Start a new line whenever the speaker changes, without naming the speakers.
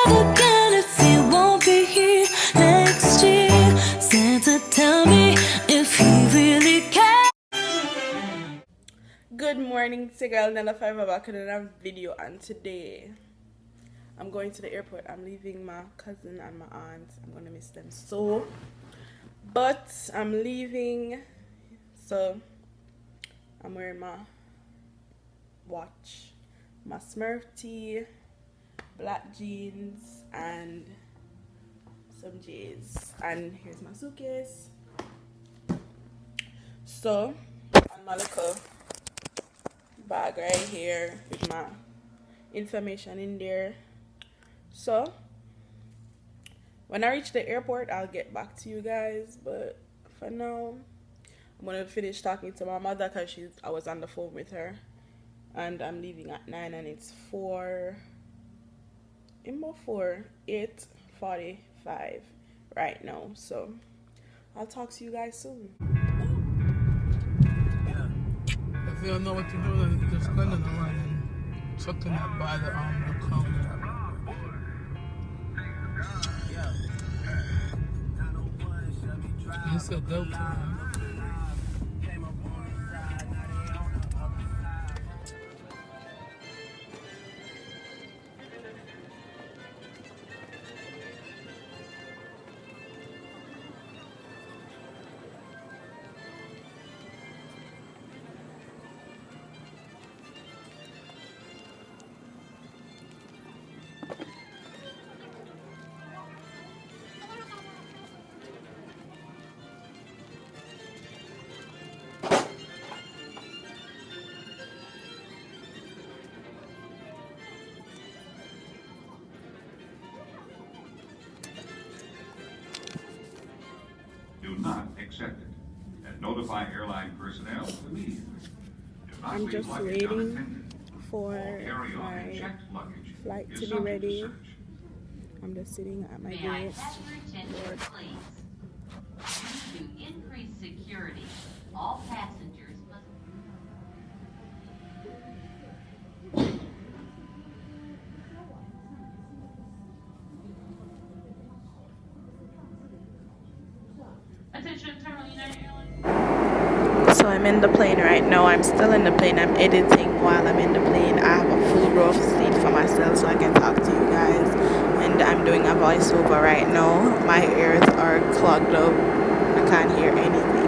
never can if he won't be here next year. Santa, tell me if he really cares.
Good morning, it's your girl Nella 5 back with another video, and today I'm going to the airport. I'm leaving my cousin and my aunt. I'm gonna miss them so, but I'm leaving, so I'm wearing my watch, my Smurf tee, black jeans, and some J's, and here's my suitcase. So and my little bag right here with my information in there. So when I reach the airport, I'll get back to you guys, but for now I'm gonna finish talking to my mother because I was on the phone with her, and I'm leaving at 9 and it's 8:45 right now. So I'll talk to you guys soon.
If you don't know what to do, then just go in the line and something that by the counter. It's a Delta.
Do not accept it and notify airline personnel immediately. Do not
I'm
leave
just
luggage
waiting
unattended.
for
All carry-on and
my
checked luggage
flight
is
to be
subject
ready.
search.
I'm just sitting at my
May I
gate.
have your attention, please? Due to increased security, all passengers must... Attention, Terminal United Airlines.
So I'm in the plane right now. I'm still in the plane. I'm editing while I'm in the plane. I have a full row of seat for myself so I can talk to you guys. And I'm doing a voiceover right now. My ears are clogged up. I can't hear anything.